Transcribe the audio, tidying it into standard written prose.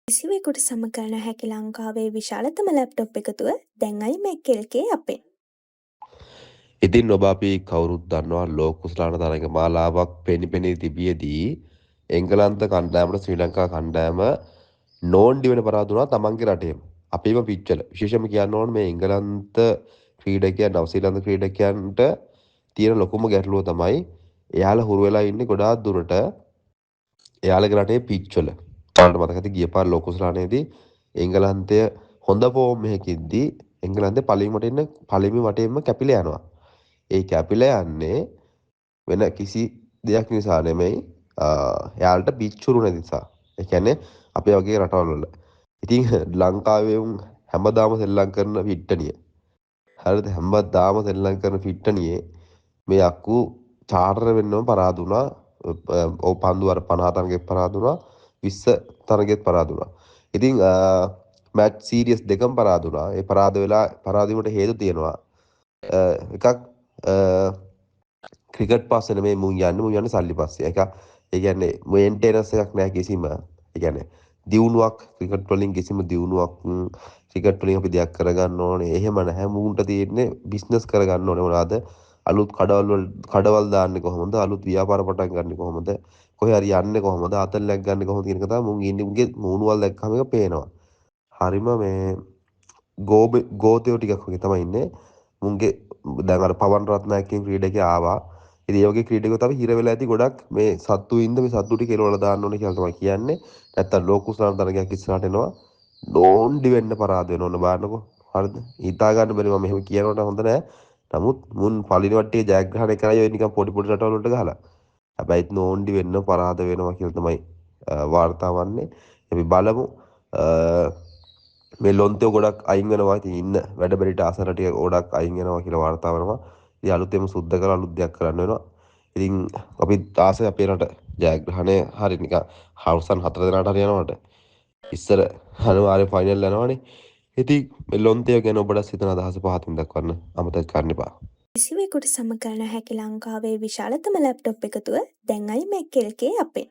කිසිවෙකුට සම කරන හැකි ලංකාවේ විශාලතම ලැප්ටොප් එකතුව දැන් iMac LK අපෙන්. ඉතින් ඔබ අපි කවුරුත් දන්නවා ලෝක කුසලාන තරග මාලාවක් පෙනි තිබියදී එංගලන්ත කණ්ඩායමට ශ්‍රී ලංකා කණ්ඩායම නෝන්ඩි වෙන පරාද වුණා තමන්ගේ රටේම. අපිම පිච්චල. විශේෂම කියන්න ඕන මේ එංගලන්ත ක්‍රීඩකයන් නවසීලන්ත ක්‍රීඩකයන්ට තියෙන ලොකුම ගැටලුව තමයි එයාලා හුරු වෙලා ඉන්නේ ගොඩාක් දුරට එයාලගේ රටේ පිච්වල. ඔයාලට මතක ඇති ගිය පාර ලෝක කුසලානේදී එංගලන්තය හොඳ ෆෝම් එකකින්දී එංගලන්තේ පළවෙනි වටේම කැපිලා යනවා. ඒ කැපිලා යන්නේ වෙන කිසි දෙයක් නිසා නෙමෙයි එයාලට පිච්චුරු නැති නිසා. ඒ කියන්නේ අපේ වගේ රටවල් වල. ඉතින් ලංකාවේ උන් හැමදාම සෙල්ලම් කරන පිට්ටනිය. හරිද? හැමදාම සෙල්ලම් කරන පිට්ටනියේ මේ අක්කු චාටර් වෙන්නම පරාද වුණා. ඔව් පන්දු අර 50 තරගෙත් පරාද වුණා. 20 තරගෙත් පරාද වුණා. ඉතින් මැච් සීරීස් දෙකම පරාද වුණා. ඒ පරාද වීමට හේතු තියෙනවා. එකක් ක්‍රිකට් පස්සේ නෙමෙයි මුන් යන්නේ සල්ලි පස්සේ. ඒ කියන්නේ මේන්ටේනන්ස් එකක් නැහැ කිසිම. ඒ කියන්නේ දියුණුවක් ක්‍රිකට් වලින් කිසිම දියුණුවක් ක්‍රිකට් වලින් අපි දෙයක් කරගන්න ඕනේ. එහෙම නැහැ. මුන්ට තියෙන්නේ බිස්නස් කරගන්න ඕනේ මොනවාද? අලුත් කඩවල් දාන්නේ කොහොමද? අලුත් ව්‍යාපාර පටන් ගන්නෙ කොහොමද? කොහේ හරි යන්නේ කොහොමද? ආතල්ලයක් ගන්න කොහොමද කියන එක තමයි මුන් ඉන්නේ. මුන්ගේ මූණුවල් දැක්කම එක පේනවා. හරිම මේ ගෝතයෝ ටිකක් වගේ තමයි ඉන්නේ. මුන්ගේ දැන් අර පවන් රත්නායක කියන ක්‍රීඩකයා ආවා. ඉතින් ඒ වගේ ක්‍රීඩකයෝ තමයි හිර වෙලා ඇති ගොඩක් මේ සත්තු ඉන්න මේ සත්තු ටික එලවලා දාන්න ඕනේ කියලා තමයි කියන්නේ. නැත්තම් ලෝක කුසලාන තරගයක් ඉස්සරහට එනවා. ඩෝන්ඩි වෙන්න පරාද වෙන ඕන බලන්නකෝ. හරිද? හිතා ගන්න බැරි මම මෙහෙම කියනකොට හොඳ නෑ. නමුත් මුන් පළවෙනි වටේ ජයග්‍රහණය කරයි ඔය නිකන් පොඩි රටවල් වලට ගහලා. හැබැයි නෝන්ඩි වෙන්න පරාද වෙනවා කියලා තමයි වාර්තා වන්නේ. අපි බලමු. මේ ලොන්තෝ ගොඩක් අයින් වෙනවා. ඉතින් ඉන්න වැඩ බැරිට ආසන ටික ගොඩක් අයින් වෙනවා කියලා වාර්තා වෙනවා. ඉතින් අලුතෙන් සුද්ධ කරලා අලුත් දෙයක් කරන්න වෙනවා. ඉතින් අපි ආසයි අපේ රට ජයග්‍රහණය හරි නිකන් අවසන් 4 දෙනාට හරි යනවට. ඉස්සර අනිවාර්ය ෆයිනල් යනවනේ. ඉතින් මේ ලොන්තෝ ගැන ඔබට සිතන අදහස පහතින් දක්වන්න අමතක කරන්න එපා. කිසිවෙකුට සම කරන හැකි ලංකාවේ විශාලතම ලැප්ටොප් එකතුව දැන් iMac LK අපෙන්.